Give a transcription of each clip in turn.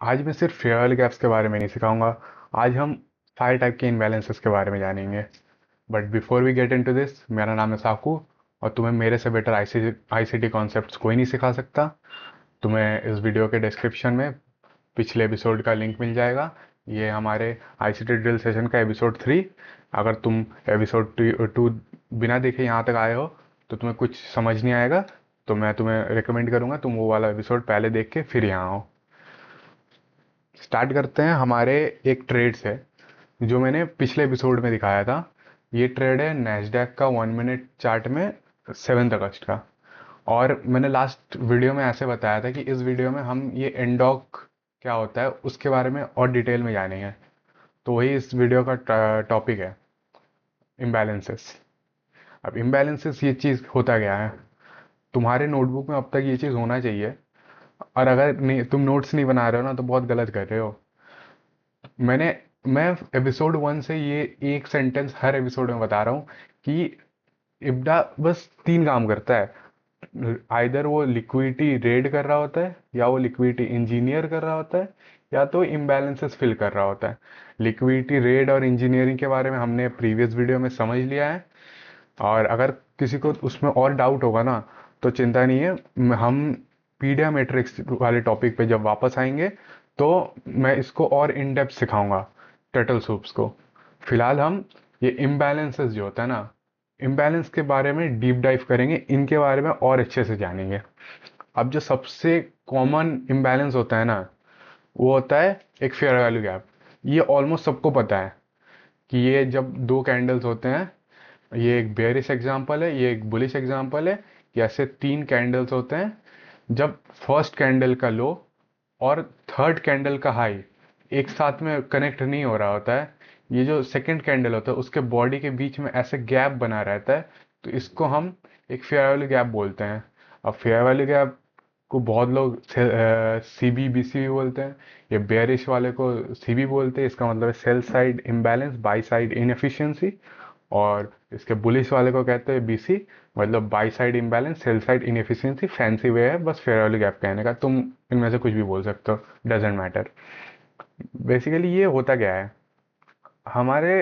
आज मैं सिर्फ फेयर वैल्यू गैप्स के बारे में नहीं सिखाऊंगा। आज हम सारे टाइप के इनबैलेंसेस के बारे में जानेंगे। But before we get into this, मेरा नाम है साकू और तुम्हें मेरे से बेटर आईसीटी कॉन्सेप्ट्स कोई नहीं सिखा सकता। तुम्हें इस वीडियो के डिस्क्रिप्शन में पिछले एपिसोड का लिंक मिल जाएगा। ये हमारे आईसीटी ड्रिल सेशन का एपिसोड 3। अगर तुम एपिसोड 2 बिना देखे यहाँ तक आए हो तो तुम्हें कुछ समझ नहीं आएगा, तो मैं तुम्हें रिकमेंड करूँगा तुम वो वाला एपिसोड पहले देख के फिर यहाँ आओ। स्टार्ट करते हैं हमारे एक ट्रेड से जो मैंने पिछले एपिसोड में दिखाया था। ये ट्रेड है नैस्डैक का 1 मिनट चार्ट में 7 अगस्त का। और मैंने लास्ट वीडियो में ऐसे बताया था कि इस वीडियो में हम ये एंडॉक क्या होता है उसके बारे में और डिटेल में जानेंगे। तो वही इस वीडियो का टॉपिक है, इम्बैलेंसेस। अब इम्बैलेंसेस ये चीज़ होता क्या है, तुम्हारे नोटबुक में अब तक ये चीज़ होना चाहिए। और अगर नहीं, तुम नोट्स नहीं बना रहे हो ना, तो बहुत गलत कर रहे हो। मैंने मैं एपिसोड 1 से ये एक सेंटेंस हर एपिसोड में बता रहा हूँ कि इब्डा बस 3 काम करता है। आइदर वो लिक्विडिटी रेड कर रहा होता है, या वो लिक्विडिटी इंजीनियर कर रहा होता है, या तो इम्बैलेंसेस फिल कर रहा होता है। लिक्विडिटी रेड और इंजीनियरिंग के बारे में हमने प्रीवियस वीडियो में समझ लिया है। और अगर किसी को उसमें और डाउट होगा ना, तो चिंता नहीं है, हम पीडिया मैट्रिक्स वाले टॉपिक पे जब वापस आएंगे तो मैं इसको और इन डेप्थ सिखाऊंगा, टर्टल सूप्स को। फिलहाल हम ये इम्बैलेंसेस जो होता है ना, इम्बैलेंस के बारे में डीप डाइव करेंगे, इनके बारे में और अच्छे से जानेंगे। अब जो सबसे कॉमन इम्बैलेंस होता है ना, वो होता है एक फेयर वैल्यू गैप। ये ऑलमोस्ट सबको पता है कि ये जब दो कैंडल्स होते हैं, ये एक बेयरिश एग्जांपल है, ये एक बुलिश एग्जांपल है, कि ऐसे 3 कैंडल्स होते हैं। जब फर्स्ट कैंडल का लो और थर्ड कैंडल का हाई एक साथ में कनेक्ट नहीं हो रहा होता है, ये जो सेकंड कैंडल होता है उसके बॉडी के बीच में ऐसे गैप बना रहता है, तो इसको हम एक फेयर वैल्यू गैप बोलते हैं। अब फेयर वैल्यू गैप को बहुत लोग सीबी बीसी भी बोलते हैं। ये बेयरिश वाले को सीबी बोलते हैं, इसका मतलब है sell side imbalance buy side inefficiency. और इसके बुलिश वाले को कहते हैं बीसी, मतलब buy side imbalance sell side inefficiency. Fancy way है बस फेयर वैल्यू गैप कहने का, तुम इनमें से कुछ भी बोल सकते हो, डजेंट मैटर। बेसिकली ये होता क्या है, हमारे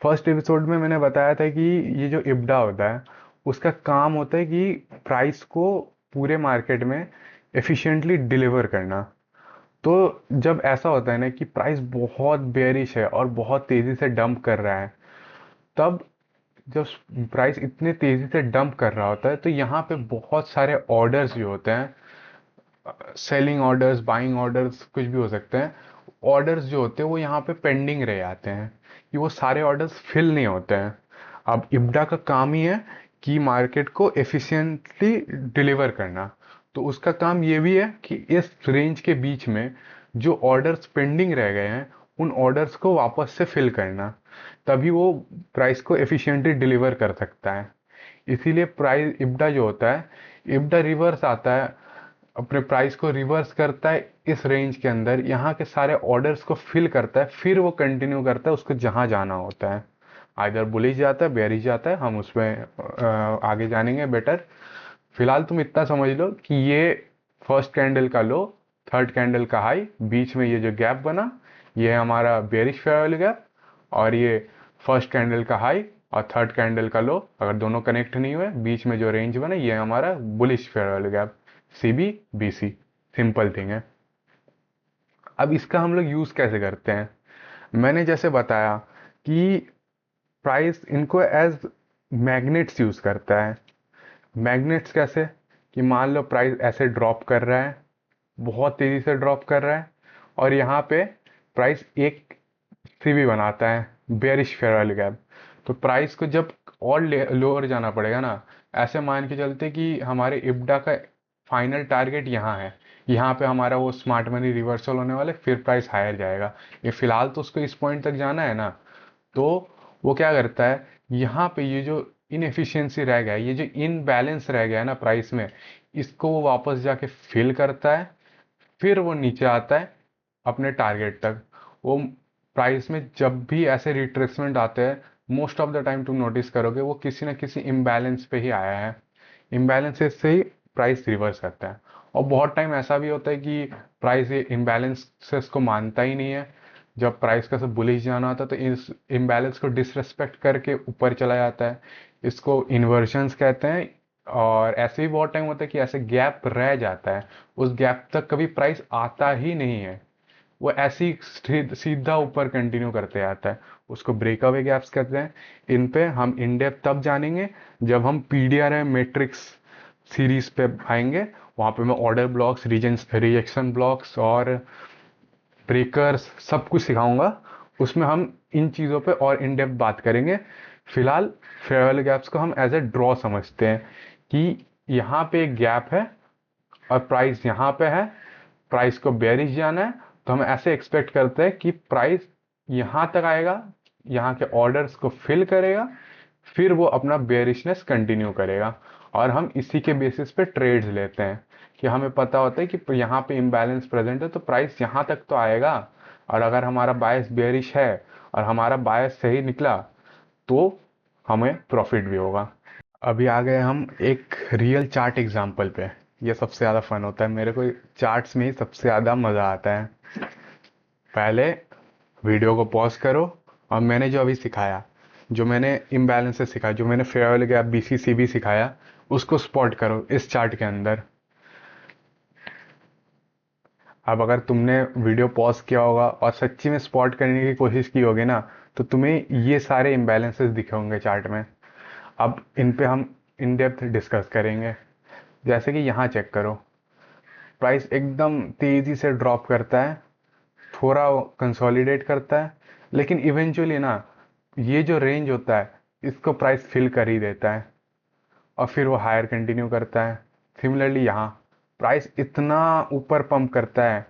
फर्स्ट एपिसोड में मैंने बताया था कि ये जो इब्डा होता है उसका काम होता है कि प्राइस को पूरे मार्केट में एफिशिएंटली डिलीवर करना। तो जब ऐसा होता है ना कि प्राइस बहुत बेयरिश है और बहुत तेज़ी से डंप कर रहा है, तब जब प्राइस इतने तेज़ी से डंप कर रहा होता है तो यहाँ पे बहुत सारे ऑर्डर्स जो होते हैं, सेलिंग ऑर्डर्स बाइंग ऑर्डर्स कुछ भी हो सकते हैं, ऑर्डर्स जो होते हैं वो यहाँ पे पेंडिंग रह जाते हैं कि वो सारे ऑर्डर्स फिल नहीं होते हैं। अब इब्डा का काम ही है कि मार्केट को एफिशिएंटली डिलीवर करना। तो उसका काम ये भी है कि इस रेंज के बीच में जो ऑर्डर्स पेंडिंग रह गए हैं उन ऑर्डर्स को वापस से फिल करना, तभी वो प्राइस को एफिशिएंटली डिलीवर कर सकता है। इसीलिए प्राइस इब्डा जो होता है, इब्डा रिवर्स आता है, अपने प्राइस को रिवर्स करता है इस रेंज के अंदर, यहाँ के सारे ऑर्डर्स को फिल करता है, फिर वो कंटिन्यू करता है उसको जहाँ जाना होता है। आइदर बुलिश जाता है बेयरिश जाता है, हम उसमें आगे जानेंगे बेटर। फिलहाल तुम इतना समझ लो कि ये फर्स्ट कैंडल का लो, थर्ड कैंडल का हाई, बीच में ये जो गैप बना, ये है हमारा बेयरिश फेयर वैल्यू गैप। और ये फर्स्ट कैंडल का हाई और थर्ड कैंडल का लो अगर दोनों कनेक्ट नहीं हुए, बीच में जो रेंज बना, ये है हमारा bullish fair value gap, CB BC. Simple thing है। अब इसका हम लोग यूज़ कैसे करते हैं, मैंने जैसे बताया कि प्राइस इनको एज मैग्नेट्स यूज़ करता है। मैग्नेट्स कैसे, कि मान लो प्राइस ऐसे ड्रॉप कर रहा है, बहुत तेज़ी से ड्रॉप कर रहा है, और यहाँ पे प्राइस एक सीवी बनाता है, बेरिश फेयर वैल्यू गैप। तो प्राइस को जब और लोअर जाना पड़ेगा ना, ऐसे मान के चलते कि हमारे इब्डा का फाइनल टारगेट यहाँ है, यहाँ पे हमारा वो स्मार्ट मनी रिवर्सल होने वाला है, फिर प्राइस हायर जाएगा। ये फिलहाल तो उसको इस पॉइंट तक जाना है ना, तो वो क्या करता है, यहाँ पे ये जो इनएफिशिएंसी रह गया है, ये जो इनबैलेंस रह गया है ना प्राइस में, इसको वो वापस जाके फिल करता है, फिर वो नीचे आता है अपने टारगेट तक। वो प्राइस में जब भी ऐसे रिट्रेसमेंट आते हैं, मोस्ट ऑफ द टाइम तुम नोटिस करोगे वो किसी ना किसी इम्बैलेंस पे ही आया है। इम्बैलेंसेस से ही प्राइस रिवर्स करता है। और बहुत टाइम ऐसा भी होता है कि प्राइस ये इम्बैलेंसेस को मानता ही नहीं है। जब प्राइस का सब बुलिश जाना होता है तो इस इम्बैलेंस को डिसरेस्पेक्ट करके ऊपर चला जाता है। इसको इन्वर्जन्स कहते हैं। और ऐसे भी बहुत टाइम होता है कि ऐसे गैप रह जाता है, उस गैप तक कभी प्राइस आता ही नहीं है, वो ऐसे ही सीधा ऊपर कंटिन्यू करते आता है। उसको ब्रेकअवे गैप्स कहते हैं। इन पे हम इन डेप्थ तब जानेंगे जब हम पीडीआरएम मैट्रिक्स सीरीज पे आएंगे। वहाँ पे मैं ऑर्डर ब्लॉक्स, रिजेक्शन ब्लॉक्स और ब्रेकर्स सब कुछ सिखाऊंगा। उसमें हम इन चीज़ों पे और इन डेप्थ बात करेंगे। फिलहाल फेयर वैल्यू गैप्स को हम एज ए ड्रॉ समझते हैं कि यहाँ पे एक गैप है और प्राइस यहाँ पे है, प्राइस को बेरिश जाना है, तो हम ऐसे एक्सपेक्ट करते हैं कि प्राइस यहाँ तक आएगा, यहाँ के ऑर्डर्स को फिल करेगा, फिर वो अपना बेरिशनेस कंटिन्यू करेगा। और हम इसी के बेसिस पे ट्रेड्स लेते हैं कि हमें पता होता है कि यहाँ पे इम्बैलेंस प्रेजेंट है तो प्राइस यहाँ तक तो आएगा। और अगर हमारा बायस बेरिश है और हमारा बायस सही निकला तो हमें प्रॉफिट भी होगा। अभी आ गए हम एक रियल चार्ट एग्जांपल पे। ये सबसे ज़्यादा फन होता है, मेरे को चार्ट्स में ही सबसे ज़्यादा मज़ा आता है। पहले वीडियो को पॉज करो और मैंने जो अभी सिखाया, जो मैंने इम्बैलेंस से सिखाया, जो मैंने फेयर वैल्यू गैप बीसीसीबी सिखाया, उसको स्पॉट करो इस चार्ट के अंदर। अब अगर तुमने वीडियो पॉज किया होगा और सच्ची में स्पॉट करने की कोशिश की होगी ना, तो तुम्हें ये सारे इम्बैलेंसेस दिखे होंगे चार्ट में। अब इन पे हम इन डेप्थ डिस्कस करेंगे। जैसे कि यहाँ चेक करो, प्राइस एकदम तेज़ी से ड्रॉप करता है, थोड़ा कंसोलिडेट करता है, लेकिन इवेंचुअली ना ये जो रेंज होता है इसको प्राइस फिल कर ही देता है और फिर वो हायर कंटिन्यू करता है। सिमिलरली यहाँ प्राइस इतना ऊपर पंप करता है,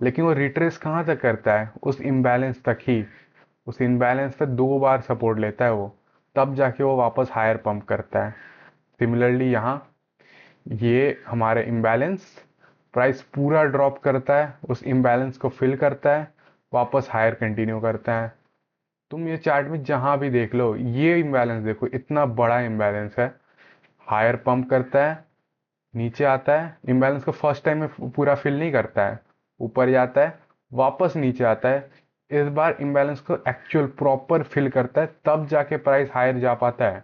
लेकिन वो रिट्रेस कहाँ तक करता है, उस इम्बैलेंस तक ही। उस इम्बैलेंस पे 2 बार सपोर्ट लेता है वो, तब जाके वो वापस हायर पंप करता है। सिमिलरली यहाँ ये हमारे इम्बैलेंस, प्राइस पूरा ड्रॉप करता है, उस इम्बैलेंस को फिल करता है, वापस हायर कंटिन्यू करता है। तुम ये चार्ट में जहां भी देख लो, ये इम्बैलेंस देखो, इतना बड़ा इम्बैलेंस है। हायर पंप करता है, नीचे आता है, इम्बैलेंस को फर्स्ट टाइम में पूरा फिल नहीं करता है, ऊपर जाता है, वापस नीचे आता है। इस बार इम्बैलेंस को एक्चुअल प्रॉपर फिल करता है, तब जाके प्राइस हायर जा पाता है।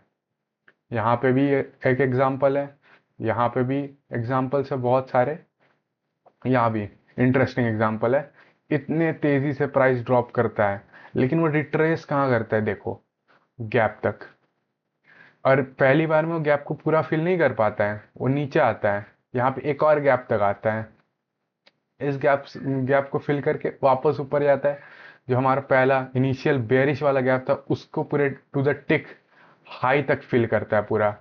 यहाँ पे भी एक एग्जाम्पल है, यहाँ पे भी एग्जाम्पल्स है बहुत सारे। यहाँ भी इंटरेस्टिंग एग्जांपल है। इतने तेजी से प्राइस ड्रॉप करता है, लेकिन वो रिट्रेस कहाँ करता है देखो, गैप तक। और पहली बार में वो गैप को पूरा फिल नहीं कर पाता है, वो नीचे आता है, यहाँ पे एक और गैप तक आता है, इस गैप को फिल करके वापस ऊपर जाता है। जो हमारा पहला इनिशियल बेरिश वाला गैप था उसको पूरे टू द टिक हाई तक फिल करता है पूरा,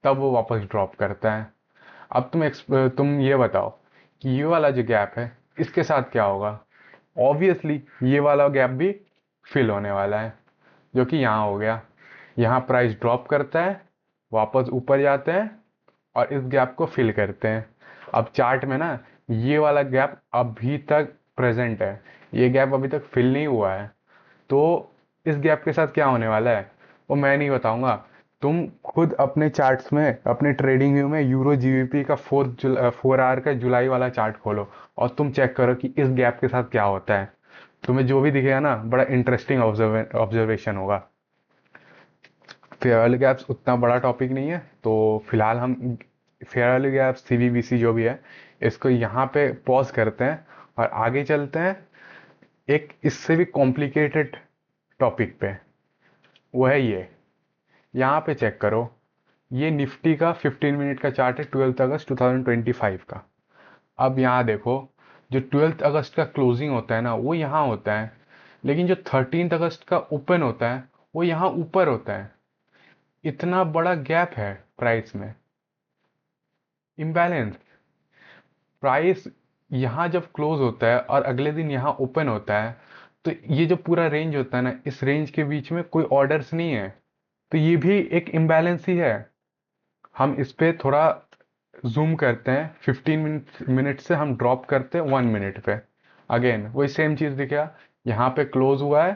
तब वो वापस ड्रॉप करता है। अब तुम ये बताओ कि ये वाला जो गैप है इसके साथ क्या होगा। ऑब्वियसली ये वाला गैप भी फिल होने वाला है, जो कि यहाँ हो गया। यहाँ प्राइस ड्रॉप करता है, वापस ऊपर जाते हैं और इस गैप को फिल करते हैं। अब चार्ट में ना ये वाला गैप अभी तक प्रेजेंट है, ये गैप अभी तक फिल नहीं हुआ है। तो इस गैप के साथ क्या होने वाला है वो मैं नहीं बताऊंगा। तुम खुद अपने चार्ट्स में, अपने ट्रेडिंग व्यू में यूरो जीबीपी का 4 आवर का जुलाई वाला चार्ट खोलो और तुम चेक करो कि इस गैप के साथ क्या होता है। तुम्हें जो भी दिखेगा ना, बड़ा इंटरेस्टिंग ऑब्जर्वेशन होगा। फेयर वैल्यू गैप्स उतना बड़ा टॉपिक नहीं है, तो फिलहाल हम फेयर वैल्यू गैप्स सीवीबीसी जो भी है इसको यहाँ पे पॉज करते हैं और आगे चलते हैं एक इससे भी कॉम्प्लिकेटेड टॉपिक पे। वो है ये, यहाँ पे चेक करो, ये निफ्टी का 15 मिनट का चार्ट है 12 अगस्त 2025 का। अब यहाँ देखो, जो 12 अगस्त का क्लोजिंग होता है ना वो यहाँ होता है, लेकिन जो 13 अगस्त का ओपन होता है वो यहाँ ऊपर होता है। इतना बड़ा गैप है प्राइस में, इम्बैलेंस। प्राइस यहाँ जब क्लोज होता है और अगले दिन यहाँ ओपन होता है, तो ये जो पूरा रेंज होता है ना, इस रेंज के बीच में कोई ऑर्डर्स नहीं है, तो ये भी एक इम्बैलेंस ही है। हम इस पे थोड़ा जूम करते हैं, 15 मिनट से हम ड्रॉप करते हैं 1 मिनट पे। अगेन वही सेम चीज़ दिखेगा, यहाँ पे क्लोज हुआ है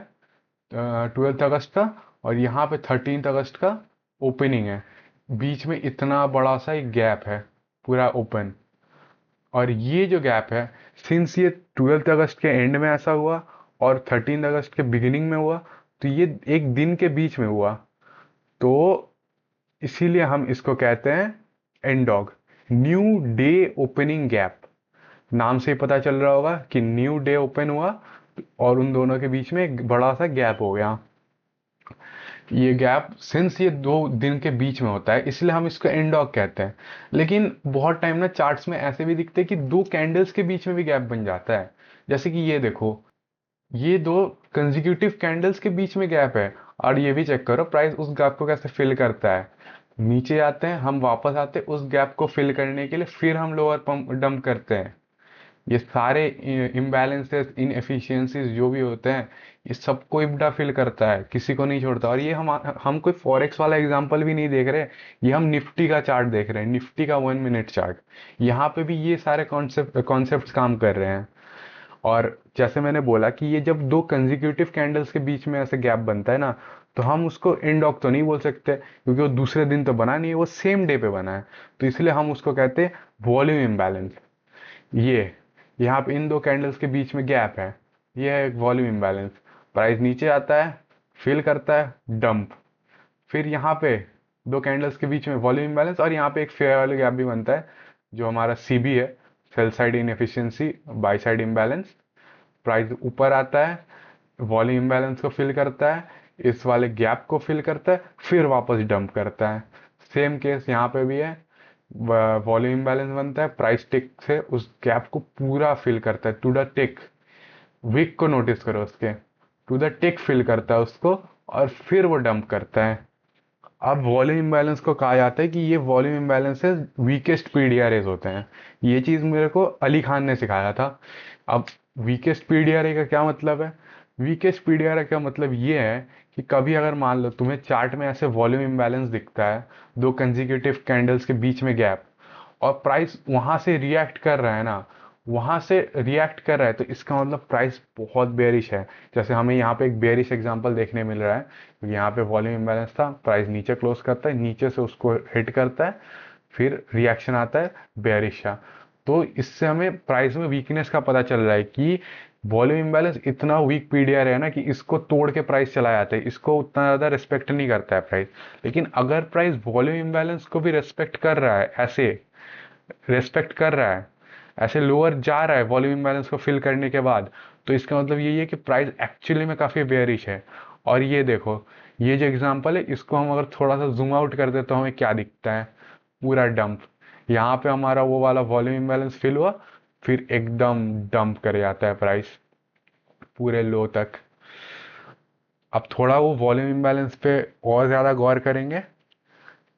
12 अगस्त का, और यहाँ पे 13 अगस्त का ओपनिंग है। बीच में इतना बड़ा सा एक गैप है, पूरा ओपन। और ये जो गैप है, सिंस ये 12 अगस्त के एंड में ऐसा हुआ और 13 अगस्त के बिगिनिंग में हुआ, तो ये एक दिन के बीच में हुआ, तो इसीलिए हम इसको कहते हैं एंडॉग, न्यू डे ओपनिंग गैप। नाम से ही पता चल रहा होगा कि न्यू डे ओपन हुआ और उन दोनों के बीच में एक बड़ा सा गैप हो गया। ये गैप सिंस ये 2 दिन के बीच में होता है, इसलिए हम इसको एंडॉग कहते हैं। लेकिन बहुत टाइम ना चार्ट्स में ऐसे भी दिखते हैं कि 2 कैंडल्स के बीच में भी गैप बन जाता है। जैसे कि ये देखो, ये 2 कंजिक्यूटिव कैंडल्स के बीच में गैप है, और ये भी चेक करो प्राइस उस गैप को कैसे फिल करता है। नीचे आते हैं, हम वापस आते हैं उस गैप को फिल करने के लिए, फिर हम लोअर पंप डंप करते हैं। ये सारे इम्बैलेंसेस, इनएफिशिएंसीज जो भी होते हैं, ये सबको इब्डा फिल करता है, किसी को नहीं छोड़ता। और ये हम कोई फॉरेक्स वाला एग्जांपल भी नहीं देख रहे, ये हम निफ्टी का चार्ट देख रहे हैं, निफ्टी का 1 मिनट चार्ट। यहाँ पे भी ये सारे कॉन्सेप्ट्स काम कर रहे हैं। और जैसे मैंने बोला कि ये जब 2 कंजिक्यूटिव कैंडल्स के बीच में ऐसे गैप बनता है ना, तो हम उसको एंडॉग तो नहीं बोल सकते, क्योंकि वो दूसरे दिन तो बना नहीं है, वो सेम डे पे बना है। तो इसलिए हम उसको कहते हैं वॉल्यूम इम्बैलेंस। ये यहाँ पे इन 2 कैंडल्स के बीच में गैप है, ये है एक वॉल्यूम इम्बैलेंस। प्राइस नीचे आता है, फिल करता है, डंप। फिर यहाँ पे 2 कैंडल्स के बीच में वॉल्यूम इम्बैलेंस, और यहाँ पे एक फेयर वैल्यू गैप भी बनता है, जो हमारा सीबी है, sell side inefficiency by side imbalance. Price ऊपर आता है, वॉल्यूम इम्बैलेंस को फिल करता है, इस वाले गैप को फिल करता है, फिर वापस डंप करता है। सेम केस यहाँ पे भी है, वॉल्यूम इम्बैलेंस बनता है, प्राइस टिक से उस गैप को पूरा फिल करता है टू द टिक। विक को नोटिस करो, उसके टू द टिक फिल करता है उसको, और फिर वो डंप करता है। अब वॉल्यूम इम्बैलेंस को कहा जाता है कि ये वॉल्यूम इम्बैलेंसेस वीकेस्ट पीडीआरएस होते हैं। ये चीज़ मेरे को अली खान ने सिखाया था। अब वीकेस्ट पीडीआरए का क्या मतलब है? वीकेस्ट पीडीआरए का मतलब ये है कि कभी अगर मान लो तुम्हें चार्ट में ऐसे वॉल्यूम इम्बैलेंस दिखता है, 2 कंजिक्यूटिव कैंडल्स के बीच में गैप, और प्राइस वहां से रिएक्ट कर रहा है ना, वहां से रिएक्ट कर रहा है, तो इसका मतलब प्राइस बहुत बेरिश है। जैसे हमें यहाँ पे एक बेरिश एग्जांपल देखने मिल रहा है, क्योंकि यहाँ पे वॉल्यूम इम्बैलेंस था, प्राइस नीचे क्लोज करता है, नीचे से उसको हिट करता है, फिर रिएक्शन आता है बेरिश का। तो इससे हमें प्राइस में वीकनेस का पता चल रहा है कि वॉल्यूम इम्बैलेंस इतना वीक पीडीआर है ना, कि इसको तोड़ के प्राइस चला जाता है, इसको उतना ज़्यादा रिस्पेक्ट नहीं करता है प्राइस। लेकिन अगर प्राइस वॉल्यूम इम्बैलेंस को भी रेस्पेक्ट कर रहा है, ऐसे रेस्पेक्ट कर रहा है, ऐसे लोअर जा रहा है वॉल्यूम इम्बैलेंस को फिल करने के बाद, तो इसका मतलब यही है कि प्राइस एक्चुअली में काफ़ी बेयरिश है। और ये देखो, ये जो एग्जांपल है, इसको हम अगर थोड़ा सा जूम आउट कर दे तो हमें क्या दिखता है? पूरा डंप। यहाँ पे हमारा वो वाला वॉल्यूम इम्बैलेंस फिल हुआ, फिर एकदम डंप कर जाता है प्राइस पूरे लो तक। अब थोड़ा वो वॉल्यूम इम्बैलेंस पे और ज़्यादा गौर करेंगे।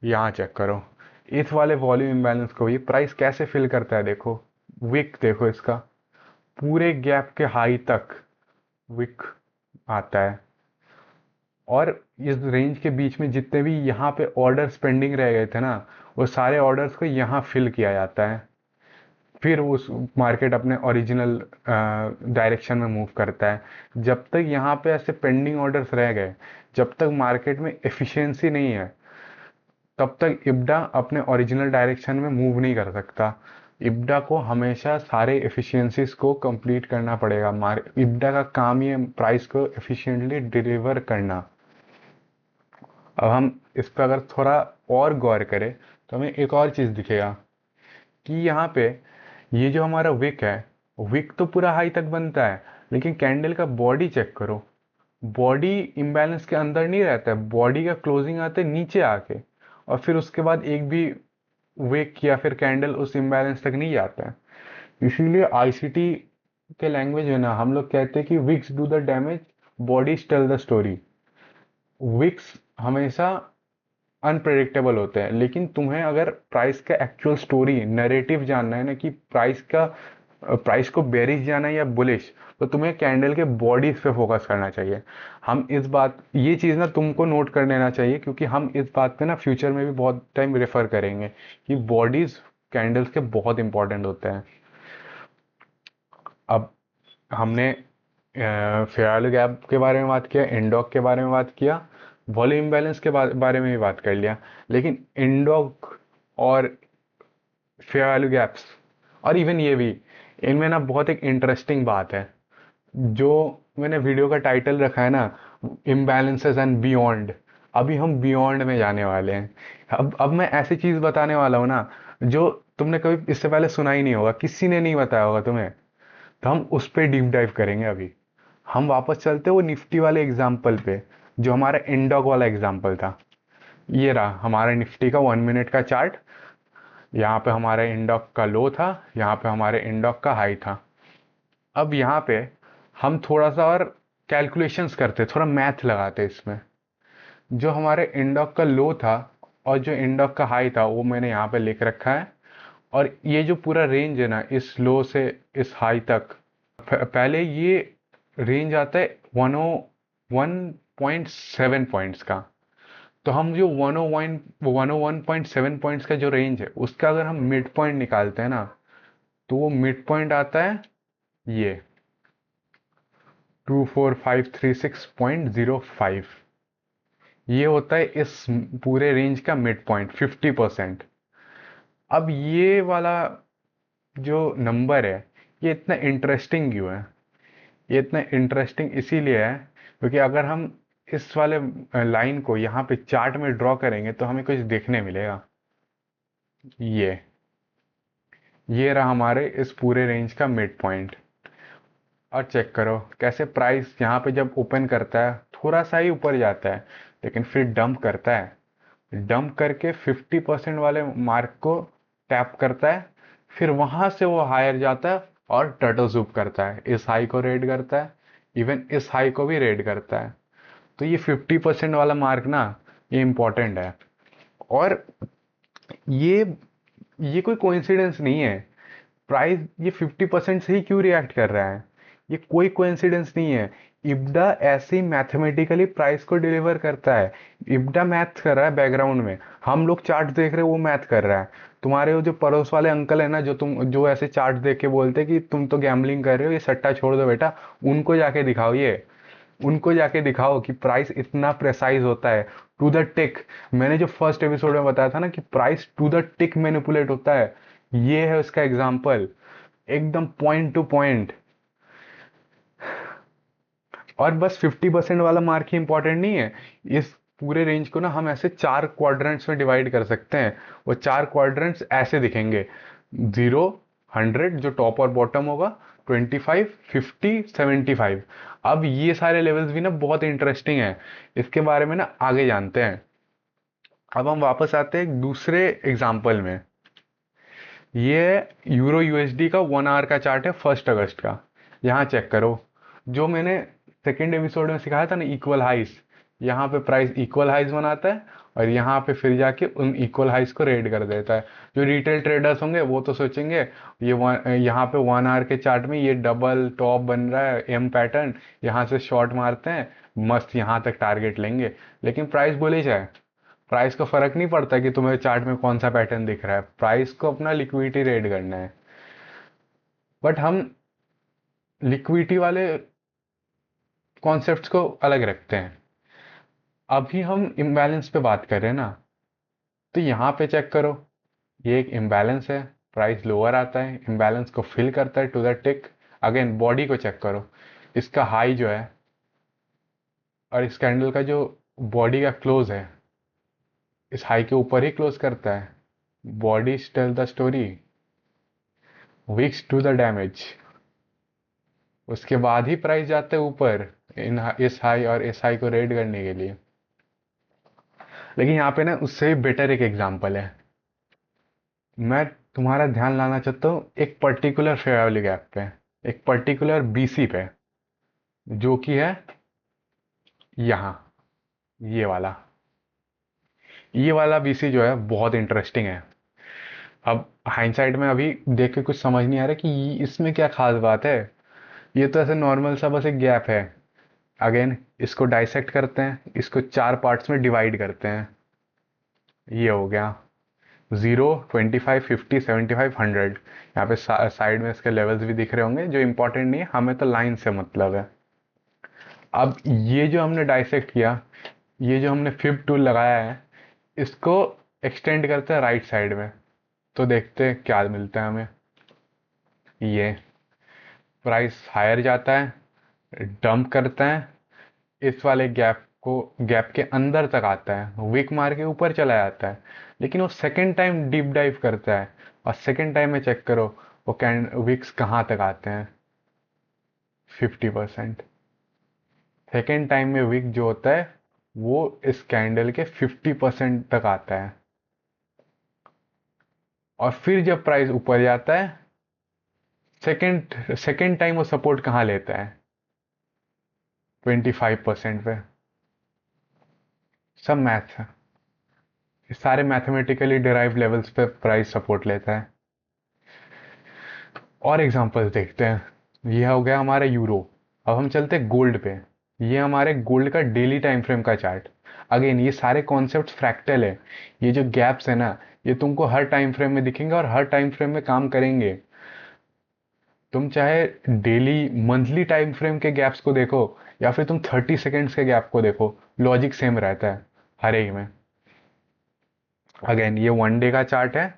यहाँ चेक करो, इस वाले वॉल्यूम इम्बैलेंस को ये प्राइस कैसे फिल करता है, देखो। विक देखो इसका, पूरे गैप के हाई तक विक आता है, और इस रेंज के बीच में जितने भी यहाँ पे ऑर्डर्स पेंडिंग रह गए थे ना, वो सारे ऑर्डर्स को यहाँ फिल किया जाता है। फिर उस मार्केट अपने ओरिजिनल डायरेक्शन में मूव करता है। जब तक यहाँ पे ऐसे पेंडिंग ऑर्डर्स रह गए, जब तक मार्केट में एफिशिएंसी नहीं है, तब तक इब्डा अपने ओरिजिनल डायरेक्शन में मूव नहीं कर सकता। इब्डा को हमेशा सारे एफिशिएंसीज को कंप्लीट करना पड़ेगा। इब्डा का काम ही है प्राइस को एफिशिएंटली डिलीवर करना। अब हम इस पर अगर थोड़ा और गौर करें, तो हमें एक और चीज़ दिखेगा कि यहाँ पे ये जो हमारा विक है, विक तो पूरा हाई तक बनता है, लेकिन कैंडल का बॉडी चेक करो, बॉडी इम्बैलेंस के अंदर नहीं रहता है, बॉडी का क्लोजिंग आता है नीचे आके, और फिर उसके बाद एक भी विक या फिर कैंडल उस इम्बैलेंस तक नहीं जाता है। इसीलिए आईसीटी के लैंग्वेज में ना हम लोग कहते हैं कि wicks do the damage, bodies tell the story. Wicks हमेशा अनप्रेडिक्टेबल होते हैं, लेकिन तुम्हें अगर प्राइस का एक्चुअल स्टोरी नरेटिव जानना है ना, कि प्राइस को बेरिश जाना है या बुलिश, तो तुम्हें कैंडल के बॉडीज पे फोकस करना चाहिए। हम इस बात ये चीज़ ना तुमको नोट कर लेना चाहिए, क्योंकि हम इस बात पे ना फ्यूचर में भी बहुत टाइम रेफर करेंगे कि बॉडीज कैंडल्स के बहुत इंपॉर्टेंट होते हैं। अब हमने फेयर गैप के बारे में बात किया, इंडॉक के बारे में बात किया, वॉल्यूम बैलेंस के बारे में भी बात कर लिया। लेकिन इंडॉक और फेयर वैल्यू गैप्स और इवन ये भी, इनमें ना बहुत एक इंटरेस्टिंग बात है, जो मैंने वीडियो का टाइटल रखा है ना, इम्बैलेंसेस एंड बियॉन्ड। अभी हम बियॉन्ड में जाने वाले हैं। अब मैं ऐसी चीज बताने वाला हूँ ना, जो तुमने कभी इससे पहले सुना ही नहीं होगा, किसी ने नहीं बताया होगा तुम्हें। तो हम उस पे डीप डाइव करेंगे अभी। हम वापस चलते वो निफ्टी वाले एग्जाम्पल पे, जो हमारा इंडॉक वाला एग्जाम्पल था। ये रहा हमारा निफ्टी का 1 मिनट का चार्ट। यहाँ पे हमारे इंडॉक का लो था, यहाँ पे हमारे इंडॉक का हाई था। अब यहाँ पे हम थोड़ा सा और कैलकुलेशंस करते, थोड़ा मैथ लगाते इसमें। जो हमारे इंडॉक का लो था और जो इंडॉक का हाई था, वो मैंने यहाँ पे लिख रखा है। और ये जो पूरा रेंज है ना, इस लो से इस हाई तक, पहले ये रेंज आता है 101.7 पॉइंट्स का। तो हम जो 101.7 पॉइंट्स का जो रेंज है, उसका अगर हम मिड पॉइंट निकालते हैं ना, तो वो मिड पॉइंट आता है ये 24536.05। ये होता है इस पूरे रेंज का मिड पॉइंट, 50%। अब ये वाला जो नंबर है, ये इतना इंटरेस्टिंग क्यों है? ये इतना इंटरेस्टिंग इसीलिए है क्योंकि अगर हम इस वाले लाइन को यहाँ पे चार्ट में ड्रॉ करेंगे तो हमें कुछ देखने मिलेगा। ये ये रहा हमारे इस पूरे रेंज का मिड पॉइंट। और चेक करो कैसे प्राइस यहाँ पे जब ओपन करता है, थोड़ा सा ही ऊपर जाता है, लेकिन फिर डंप करता है। डंप करके 50% वाले मार्क को टैप करता है, फिर वहां से वो हायर जाता है और टर्टल सूप करता है, इस हाई को रेड करता है, इवन इस हाई को भी रेड करता है। तो ये 50% वाला मार्क ना, ये इंपॉर्टेंट है। और ये ये कोई कोइंसिडेंस नहीं है। प्राइस ये 50% से ही क्यों रिएक्ट कर रहा है, ये कोई कोइंसिडेंस नहीं है। इब्डा ऐसे ही मैथमेटिकली प्राइस को डिलीवर करता है। इब्डा मैथ कर रहा है बैकग्राउंड में, हम लोग चार्ट देख रहे हैं, वो मैथ कर रहा है। तुम्हारे वो जो पड़ोस वाले अंकल है ना, जो ऐसे चार्ट देख के बोलते हैं कि तुम तो गैम्बलिंग कर रहे हो, ये सट्टा छोड़ दो बेटा, उनको जाके दिखाओ ये। उनको जाके दिखाओ कि प्राइस इतना प्रेसाइज होता है, टू द टिक। मैंने जो फर्स्ट एपिसोड में बताया था ना कि price to the tick manipulate होता है, ये है उसका एग्जाम्पल, एकदम पॉइंट टू पॉइंट। और बस 50% वाला मार्क ही इंपॉर्टेंट नहीं है। इस पूरे रेंज को ना हम ऐसे 4 क्वाड्रेंट्स में डिवाइड कर सकते हैं। वो 4 क्वाड्रेंट्स ऐसे दिखेंगे: 0, 100 जो टॉप और बॉटम होगा, 25, 50, 75। अब ये सारे लेवल्स भी ना बहुत इंटरेस्टिंग है, इसके बारे में ना आगे जानते हैं। अब हम वापस आते हैं एक दूसरे एग्जाम्पल में। ये यूरो यूएसडी का 1 आवर का चार्ट है 1 अगस्त का। यहाँ चेक करो, जो मैंने सेकेंड एपिसोड में सिखाया था ना, इक्वल हाइस। यहाँ पे प्राइस इक्वल हाइस बनाता है और यहाँ पे फिर जाके उन इक्वल हाइस को रेड कर देता है। जो रिटेल ट्रेडर्स होंगे वो तो सोचेंगे यहाँ पे 1 आवर के चार्ट में ये डबल टॉप बन रहा है, एम पैटर्न, यहाँ से शॉर्ट मारते हैं, मस्त यहाँ तक टारगेट लेंगे। लेकिन प्राइस बोले जाए, प्राइस को फर्क नहीं पड़ता कि तुम्हें चार्ट में कौन सा पैटर्न दिख रहा है, प्राइस को अपना लिक्विडिटी रेड करना है। बट हम लिक्विडिटी वाले कॉन्सेप्ट्स को अलग रखते हैं। अभी हम इम्बैलेंस पे बात कर रहे हैं ना, तो यहाँ पे चेक करो, ये एक इम्बैलेंस है, प्राइस लोअर आता है, इम्बैलेंस को फिल करता है to the tick. Again body को चेक करो, इसका हाई जो है और इस कैंडल का जो बॉडी का क्लोज है, इस हाई के ऊपर ही क्लोज करता है। Body tell the story, wicks to the damage. उसके बाद ही प्राइस जाता है ऊपर इस हाई और इस हाई को रेड करने के लिए। लेकिन यहाँ पे ना उससे भी बेटर एक एग्जांपल है। मैं तुम्हारा ध्यान लाना चाहता हूँ एक पर्टिकुलर फेयर वैल्यू गैप पे, एक पर्टिकुलर बीसी पे, जो कि है यहाँ, ये वाला। ये वाला बीसी जो है बहुत इंटरेस्टिंग है। अब हाइंडसाइड में अभी देख के कुछ समझ नहीं आ रहा कि इसमें क्या खास बात है। ये तो ऐसे नॉर्मल सा बस एक गैप है। अगेन इसको डाइसेक्ट करते हैं, इसको 4 पार्ट्स में डिवाइड करते हैं। ये हो गया 0, 25, 50, 75, 100। यहाँ पे साइड में इसके लेवल्स भी दिख रहे होंगे, जो इंपॉर्टेंट नहीं है, हमें तो लाइन से मतलब है। अब ये जो हमने डाइसेक्ट किया, ये जो हमने फिब टूल लगाया है, इसको एक्सटेंड करते हैं राइट साइड में, तो देखते हैं क्या मिलता है हमें। ये प्राइस हायर जाता है, डंप करता है, इस वाले गैप के अंदर तक आता है, विक मार के ऊपर चला जाता है, लेकिन वो सेकेंड टाइम डीप डाइव करता है और सेकेंड टाइम में चेक करो वो कैंड विक्स कहाँ तक आते हैं, 50%। सेकेंड टाइम में विक जो होता है वो इस कैंडल के 50% तक आता है, और फिर जब प्राइस ऊपर जाता है, सेकेंड टाइम वो सपोर्ट कहाँ लेता है, 25% पे। सब मैथ्स है, ये सारे मैथमेटिकली डिराइव लेवल्स पे प्राइस सपोर्ट लेता है। और एग्जांपल्स देखते हैं। ये हो गया हमारा यूरो। अब हम चलते हैं गोल्ड पे। ये हमारे गोल्ड का डेली टाइम फ्रेम का चार्ट। अगेन ये सारे कॉन्सेप्ट्स फ्रैक्टल है। ये जो गैप्स है ना, ये तुमको हर टाइम फ्रेम में दिखेंगे और हर टाइम फ्रेम में काम करेंगे। तुम चाहे डेली मंथली टाइम फ्रेम के गैप्स को देखो या फिर तुम 30 सेकेंड्स के गैप को देखो, लॉजिक सेम रहता है हर एक में। अगेन ये 1 डे का चार्ट है।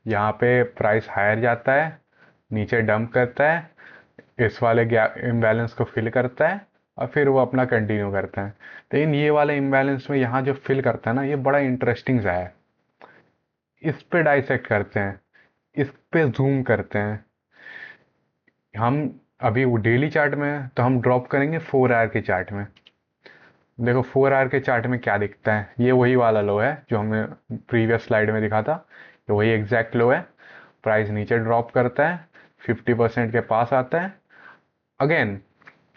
यहाँ पे प्राइस हायर जाता है, नीचे डंप करता है, इस वाले गैप इम्बैलेंस को फिल करता है और फिर वो अपना कंटिन्यू करता है। लेकिन ये वाला इम्बैलेंस में यहाँ जो फिल करता है ना, ये बड़ा इंटरेस्टिंग सा है। इस पे डाइसेक्ट करते हैं, इस पे जूम करते हैं हम। अभी वो डेली चार्ट में है तो हम ड्रॉप करेंगे 4 आवर के चार्ट में। देखो 4 आवर के चार्ट में क्या दिखता है, ये वही वाला लो है जो हमने प्रीवियस स्लाइड में दिखा था, ये वही एग्जैक्ट लो है। प्राइस नीचे ड्रॉप करता है, 50% के पास आता है। अगेन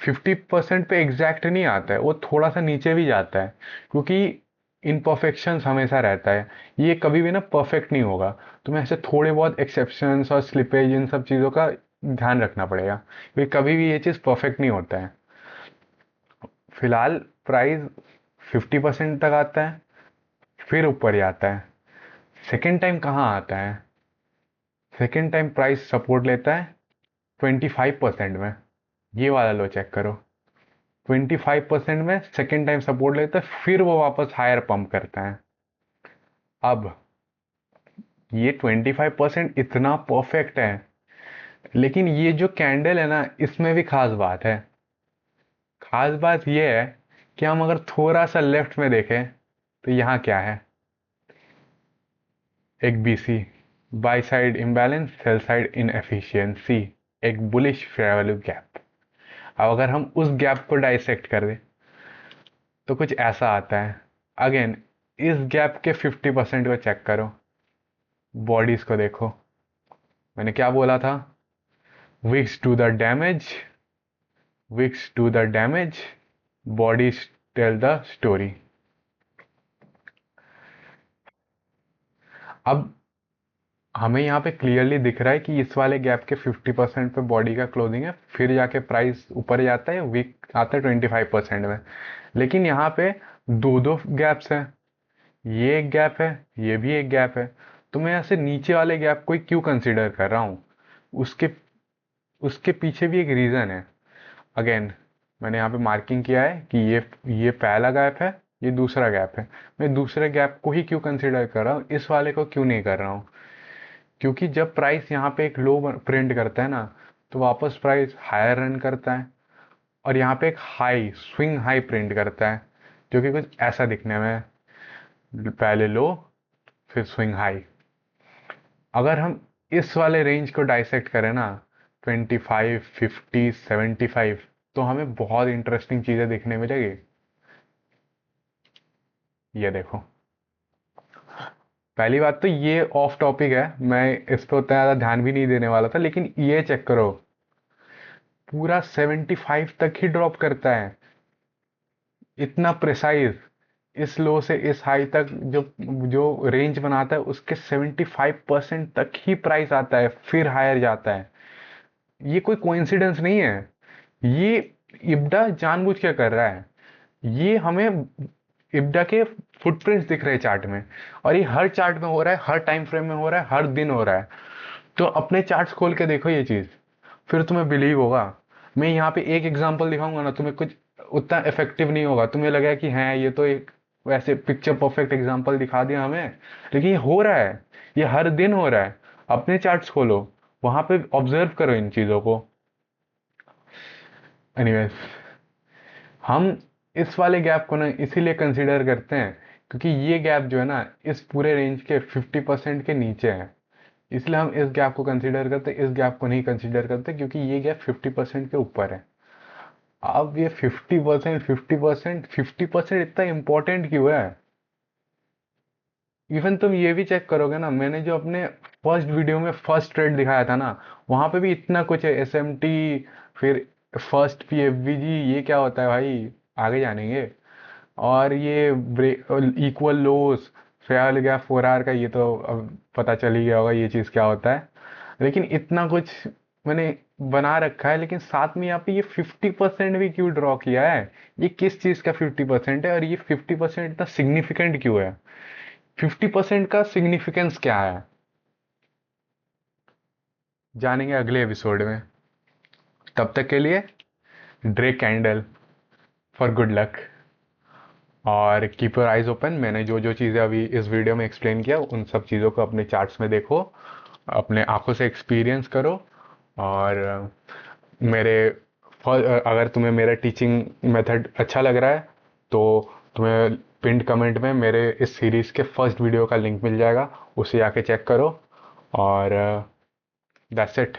50% पे एग्जैक्ट नहीं आता है, वो थोड़ा सा नीचे भी जाता है, क्योंकि इनपरफेक्शंस हमेशा रहता है। ये कभी भी ना परफेक्ट नहीं होगा। तुम्हें ऐसे थोड़े बहुत एक्सेप्शंस और स्लिपेज इन सब चीज़ों का ध्यान रखना पड़ेगा, क्योंकि कभी भी ये चीज़ परफेक्ट नहीं होता है। फिलहाल प्राइस 50% तक आता है, फिर ऊपर जाता है। सेकेंड टाइम कहाँ आता है, सेकेंड टाइम प्राइस सपोर्ट लेता है 25% में। ये वाला लो चेक करो, 25% में सेकेंड टाइम सपोर्ट लेता है, फिर वो वापस हायर पंप करता है। अब ये 25% इतना परफेक्ट है, लेकिन ये जो कैंडल है ना, इसमें भी खास बात है। खास बात ये है कि हम अगर थोड़ा सा लेफ्ट में देखें तो यहाँ क्या है, एक BC, by side imbalance, sell side inefficiency, एक बुलिश फेयर वैल्यू गैप। अब अगर हम उस गैप को डाइसेक्ट करें तो कुछ ऐसा आता है। अगेन इस गैप के 50% को चेक करो, बॉडीज को देखो। मैंने क्या बोला था, wicks do the damage, wicks do the damage, bodies tell the story. अब हमें यहाँ पे क्लियरली दिख रहा है कि इस वाले गैप के 50% पे बॉडी का क्लोजिंग है, फिर जाके प्राइस ऊपर जाता है, वीक आता है 25% में। लेकिन यहाँ पे दो दो गैप्स हैं, ये एक गैप है, ये भी एक गैप है। तो मैं ऐसे नीचे वाले गैप को ही क्यों कंसिडर कर रहा हूँ, उसके उसके पीछे भी एक रीज़न है। अगेन मैंने यहाँ पे मार्किंग किया है कि ये पहला गैप है, ये दूसरा गैप है। मैं दूसरे गैप को ही क्यों कंसिडर कर रहा हूँ, इस वाले को क्यों नहीं कर रहा हूँ, क्योंकि जब प्राइस यहाँ पे एक लो प्रिंट करता है ना, तो वापस प्राइस हायर रन करता है और यहाँ पे एक हाई स्विंग हाई प्रिंट करता है, जो कि कुछ ऐसा दिखने में है। पहले लो, फिर स्विंग हाई। अगर हम इस वाले रेंज को डाइसेक्ट करें ना, 25, 50, 75, तो हमें बहुत इंटरेस्टिंग चीज़ें दिखने मिलेगी। ये देखो, पहली बात तो ये ऑफ टॉपिक है, मैं इस पर उतना ज़्यादा ध्यान भी नहीं देने वाला था, लेकिन ये चेक करो, पूरा 75 तक ही ड्रॉप करता है, इतना प्रिसाइज। इस लो से इस हाई तक जो जो रेंज बनाता है, उसके 75% तक ही प्राइस आता है, फिर हायर जाता है। ये कोई कोइंसिडेंस नहीं है, ये इब्डा जानबूझ के कर रहा है। ये हमें इब्डा के फुटप्रिंट्स दिख रहे हैं चार्ट में, और ये हर चार्ट में हो रहा है, हर टाइम फ्रेम में हो रहा है, हर दिन हो रहा है। तो अपने चार्ट्स खोल के देखो ये चीज़, फिर तुम्हें बिलीव होगा। मैं यहाँ पे एक एग्जांपल दिखाऊंगा ना, तुम्हें कुछ उतना इफेक्टिव नहीं होगा, तुम्हें लगेगा कि हाँ ये तो एक वैसे पिक्चर परफेक्ट एग्जांपल दिखा दिया हमें, लेकिन ये हो रहा है, ये हर दिन हो रहा है। अपने चार्ट्स खोलो, वहां पे ऑब्जर्व करो इन चीज़ों को। एनीवेज, हम इस वाले गैप को ना इसीलिए कंसीडर करते हैं क्योंकि ये गैप जो है ना इस पूरे रेंज के 50% के नीचे है। इसलिए हम इस गैप को कंसीडर करते हैं, इस गैप को नहीं कंसीडर करते क्योंकि ये गैप 50% के ऊपर है। अब ये 50%, 50%, 50% इतना इंपॉर्टेंट क्यों है? इवन तुम ये भी चेक करोगे ना, मैंने जो अपने फर्स्ट वीडियो में फर्स्ट ट्रेड दिखाया था ना, वहां पे भी इतना कुछ है। SMT, फिर फर्स्ट PFVG, ये क्या होता है भाई, आगे जानेंगे। और ये equal loss, fair gap 4 hour का, ये तो अब पता चल ही गया होगा ये चीज़ क्या होता है। लेकिन इतना कुछ मैंने बना रखा है, लेकिन साथ में यहाँ पे ये 50% भी क्यों ड्रॉ किया है? ये किस चीज़ का 50% है और ये 50% इतना सिग्निफिकेंट क्यों है? 50% का सिग्निफिकेंस क्या है, जानेंगे अगले एपिसोड में। तब तक के लिए ड्रे कैंडल फॉर गुड लक, और कीप योर आइज ओपन। मैंने जो जो चीज़ें अभी इस वीडियो में एक्सप्लेन किया उन सब चीज़ों को अपने चार्ट्स में देखो, अपने आंखों से एक्सपीरियंस करो। और मेरे अगर तुम्हें मेरा टीचिंग मेथड अच्छा लग रहा है तो तुम्हें पिंड कमेंट में मेरे इस सीरीज़ के फर्स्ट वीडियो का लिंक मिल जाएगा, उसे आके चेक करो। और दैट्स इट।